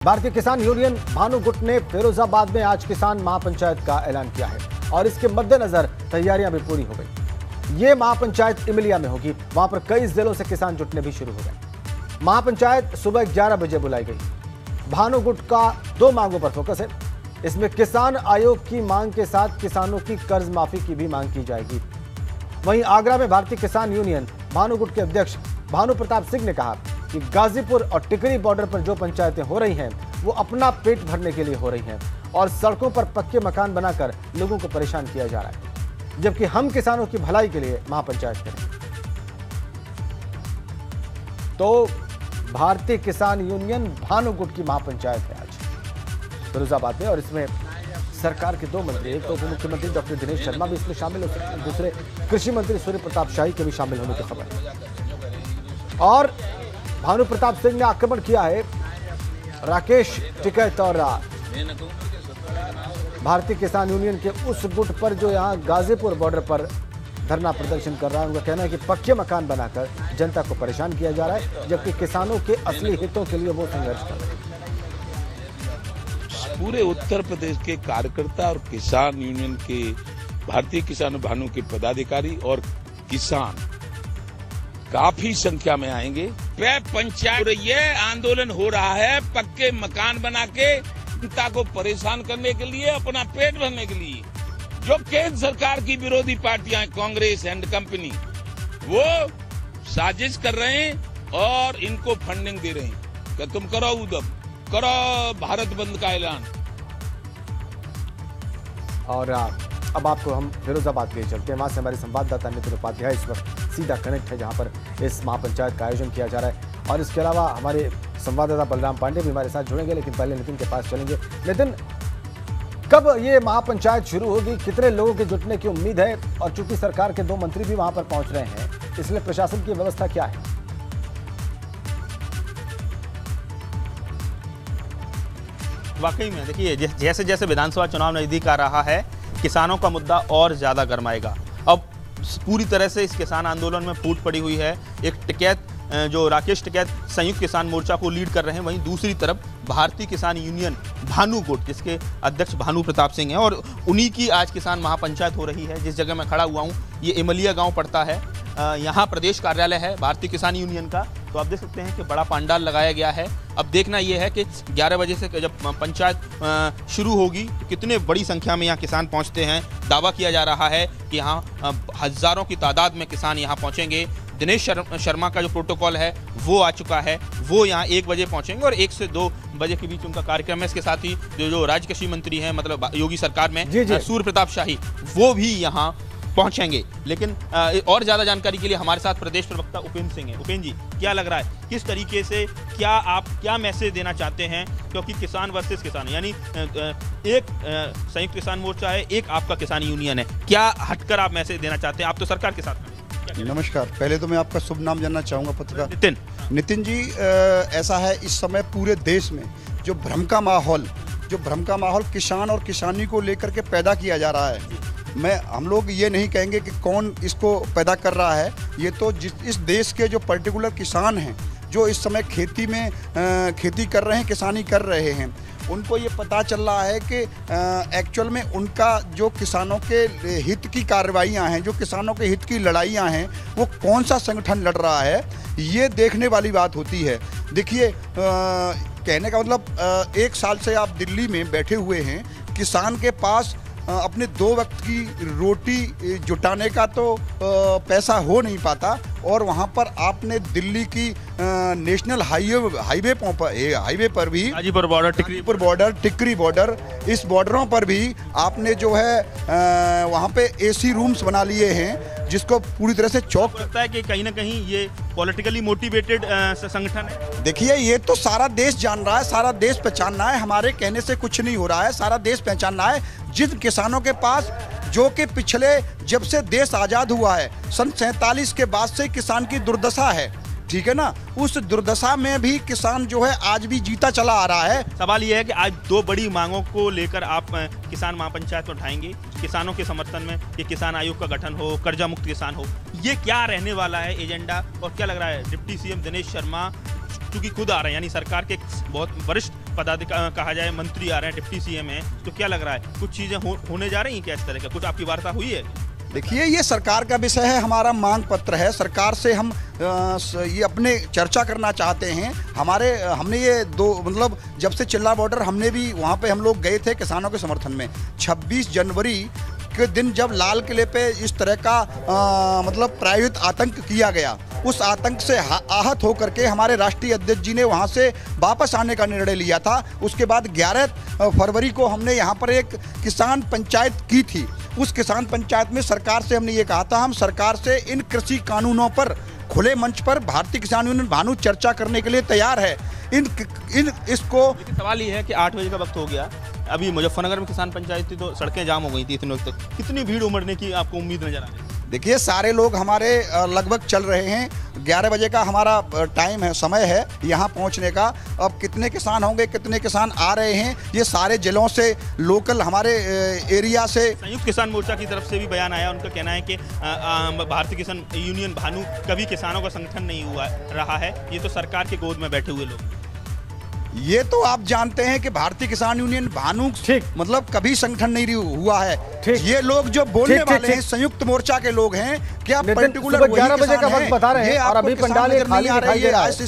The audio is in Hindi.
भारतीय किसान यूनियन भानु गुट ने फिरोजाबाद में आज किसान महापंचायत का ऐलान किया है और इसके मद्देनजर तैयारियां भी पूरी हो गई। ये महापंचायत इमलिया में होगी। वहां पर कई जिलों से किसान जुटने भी शुरू हो गए। महापंचायत सुबह 11 बजे बुलाई गई। भानु गुट का 2 मांगों पर फोकस है। इसमें किसान आयोग की मांग के साथ किसानों की कर्ज माफी की भी मांग की जाएगी। वहीं आगरा में भारतीय किसान यूनियन भानु गुट के अध्यक्ष भानु प्रताप सिंह ने कहा कि गाजीपुर और टिकरी बॉर्डर पर जो पंचायतें हो रही हैं वो अपना पेट भरने के लिए हो रही हैं और सड़कों पर पक्के मकान बनाकर लोगों को परेशान किया जा रहा है, जबकि हम किसानों की भलाई के लिए महापंचायत करें। तो भारतीय किसान यूनियन भानु गुट की महापंचायत है आज फिरोजाबाद में और इसमें सरकार के 2 मंत्री, एक तो उप मुख्यमंत्री डॉक्टर दिनेश शर्मा भी इसमें शामिल हो सकते हैं, दूसरे कृषि मंत्री सूर्य प्रताप शाही के भी शामिल होने की खबर है। और भानु प्रताप सिंह ने आक्रमण किया है राकेश टिकैत और भारतीय किसान यूनियन के उस गुट पर जो यहां गाजीपुर बॉर्डर पर धरना प्रदर्शन कर रहा है। उनका कहना है कि पक्के मकान बनाकर जनता को परेशान किया जा रहा है, जबकि किसानों के असली हितों के लिए वो संघर्ष कर रहे हैं। पूरे उत्तर प्रदेश के कार्यकर्ता और किसान यूनियन के भारतीय किसान भानु के पदाधिकारी और किसान काफी संख्या में आएंगे। पंचायत ये आंदोलन हो रहा है पक्के मकान बना के जनता को परेशान करने के लिए, अपना पेट भरने के लिए। जो केंद्र सरकार की विरोधी पार्टियां कांग्रेस एंड कंपनी वो साजिश कर रहे हैं और इनको फंडिंग दे रहे हैं कि तुम करो उधर करो भारत बंद का ऐलान। और अब आपको हम फिरोजाबाद के लिए चलते हैं। वहां से हमारे संवाददाता नितिन उपाध्याय इस वक्त सीधा कनेक्ट है जहां पर इस महापंचायत का आयोजन किया जा रहा है और इसके अलावा हमारे संवाददाता बलराम पांडे भी हमारे साथ जुड़ेंगे, लेकिन पहले नितिन के पास चलेंगे। नितिन, कब ये महापंचायत शुरू होगी, कितने लोगों के जुटने की उम्मीद है? और चूंकि सरकार के 2 मंत्री भी वहां पर पहुंच रहे हैं, इसलिए प्रशासन की व्यवस्था क्या है? वाकई में देखिए, जैसे जैसे विधानसभा चुनाव नजदीक आ रहा है, किसानों का मुद्दा और ज्यादा गरमाएगा। अब पूरी तरह से इस किसान आंदोलन में फूट पड़ी हुई है। एक टिकैत जो राकेश टिकैत संयुक्त किसान मोर्चा को लीड कर रहे हैं, वहीं दूसरी तरफ भारतीय किसान यूनियन भानु गुट जिसके अध्यक्ष भानु प्रताप सिंह हैं और उन्हीं की आज किसान महापंचायत हो रही है। जिस जगह मैं खड़ा हुआ हूँ ये इमलिया गाँव पड़ता है। यहाँ प्रदेश कार्यालय है भारतीय किसान यूनियन का। तो आप देख सकते हैं कि बड़ा पंडाल लगाया गया है। अब देखना यह है कि 11 बजे से जब पंचायत शुरू होगी तो कितने बड़ी संख्या में यहाँ किसान पहुँचते हैं। दावा किया जा रहा है कि यहाँ हज़ारों की तादाद में किसान यहाँ पहुँचेंगे। दिनेश शर्मा का जो प्रोटोकॉल है वो आ चुका है, वो यहाँ 1 बजे पहुँचेंगे और 1 से 2 बजे के बीच उनका कार्यक्रम है। इसके साथ ही जो राज्य कृषि मंत्री हैं, मतलब योगी सरकार में सूर्य प्रताप शाही, वो भी यहाँ पहुंचेंगे। लेकिन और ज्यादा जानकारी के लिए हमारे साथ प्रदेश प्रवक्ता उपेंद्र सिंह है। उपेंद्र जी, क्या लग रहा है, किस तरीके से क्या मैसेज देना चाहते हैं? क्योंकि किसान वर्सेस किसान, यानी एक संयुक्त किसान मोर्चा है, एक आपका किसान यूनियन है, क्या हटकर आप मैसेज देना चाहते हैं? आप तो सरकार के साथ हैं। नमस्कार, पहले तो मैं आपका शुभ नाम जानना चाहूँगा पत्रकार नितिन जी। ऐसा है, इस समय पूरे देश में जो भ्रम का माहौल किसान और किसानी को लेकर के पैदा किया जा रहा है, हम लोग ये नहीं कहेंगे कि कौन इसको पैदा कर रहा है। ये तो इस देश के जो पर्टिकुलर किसान हैं जो इस समय खेती कर रहे हैं, किसानी कर रहे हैं, उनको ये पता चल रहा है कि एक्चुअल में उनका जो किसानों के हित की कार्रवाइयाँ हैं, जो किसानों के हित की लड़ाइयाँ हैं, वो कौन सा संगठन लड़ रहा है, ये देखने वाली बात होती है। देखिए, कहने का मतलब 1 साल से आप दिल्ली में बैठे हुए हैं, किसान के पास अपने 2 वक्त की रोटी जुटाने का तो पैसा हो नहीं पाता और वहाँ पर आपने दिल्ली की नेशनल हाईवे पर भी गाजीपुर बॉर्डर, टिकरी बॉर्डर, इस बॉर्डरों पर भी आपने जो है वहाँ पे एसी रूम्स बना लिए हैं, जिसको पूरी तरह से चौक लगता है कि कहीं ना कहीं ये पॉलिटिकली मोटिवेटेड संगठन है। देखिए, ये तो सारा देश जान रहा है, सारा देश पहचान रहा है, हमारे कहने से कुछ नहीं हो रहा है, सारा देश पहचान रहा है। जिन किसानों के पास, जो कि पिछले जब से देश आज़ाद हुआ है, सन 47 के बाद से किसान की दुर्दशा है, ठीक है ना, उस दुर्दशा में भी किसान जो है आज भी जीता चला आ रहा है। सवाल यह है कि आज 2 बड़ी मांगों को लेकर आप किसान महापंचायत उठाएंगे, किसानों के समर्थन में कि किसान आयोग का गठन हो, कर्जा मुक्त किसान हो, ये क्या रहने वाला है एजेंडा? और क्या लग रहा है डिप्टी सीएम दिनेश शर्मा चूंकि खुद आ रहे हैं, यानी सरकार के बहुत वरिष्ठ पदाधिकारी कहा जाए, मंत्री आ रहे हैं, डिप्टी सीएम है, तो क्या लग रहा है कुछ चीजें होने जा रही हैं क्या इस तरह का? कुछ आपकी वार्ता हुई है? देखिए, ये सरकार का विषय है, हमारा मांग पत्र है। सरकार से हम ये अपने चर्चा करना चाहते हैं। हमने ये मतलब जब से चिल्ला बॉर्डर, हमने भी वहाँ पे हम लोग गए थे किसानों के समर्थन में। 26 जनवरी के दिन जब लाल किले पे इस तरह का मतलब प्रायोजित आतंक किया गया, उस आतंक से आहत होकर के हमारे राष्ट्रीय अध्यक्ष जी ने वहाँ से वापस आने का निर्णय लिया था। उसके बाद 11 फरवरी को हमने यहाँ पर एक किसान पंचायत की थी। उस किसान पंचायत में सरकार से हमने ये कहा था, हम सरकार से इन कृषि कानूनों पर खुले मंच पर भारतीय किसान यूनियन भानु चर्चा करने के लिए तैयार है। इसको सवाल ये है कि 8 बजे का वक्त हो गया, अभी मुजफ्फरनगर में किसान पंचायत थी तो सड़कें जाम हो गई थी इतने वक्त तक। कितनी भीड़ उमड़ने की आपको उम्मीद नजर आ रही है? देखिए, सारे लोग हमारे लगभग चल रहे हैं। 11 बजे का हमारा टाइम है, समय है यहाँ पहुँचने का। अब कितने किसान होंगे, कितने किसान आ रहे हैं, ये सारे जिलों से, लोकल हमारे एरिया से। संयुक्त किसान मोर्चा की तरफ से भी बयान आया, उनका कहना है कि भारतीय किसान यूनियन भानु कभी किसानों का संगठन नहीं हुआ रहा है, ये तो सरकार के गोद में बैठे हुए लोग। ये तो आप जानते हैं कि भारतीय किसान यूनियन भानु मतलब कभी संगठन नहीं हुआ है। ये लोग जो बोलने वाले हैं संयुक्त मोर्चा के लोग हैं, क्या पर्टिकुलर 11 बजे का वक्त बता रहे हैं और अभी पंडाल खाली दिखाई दे रहा है।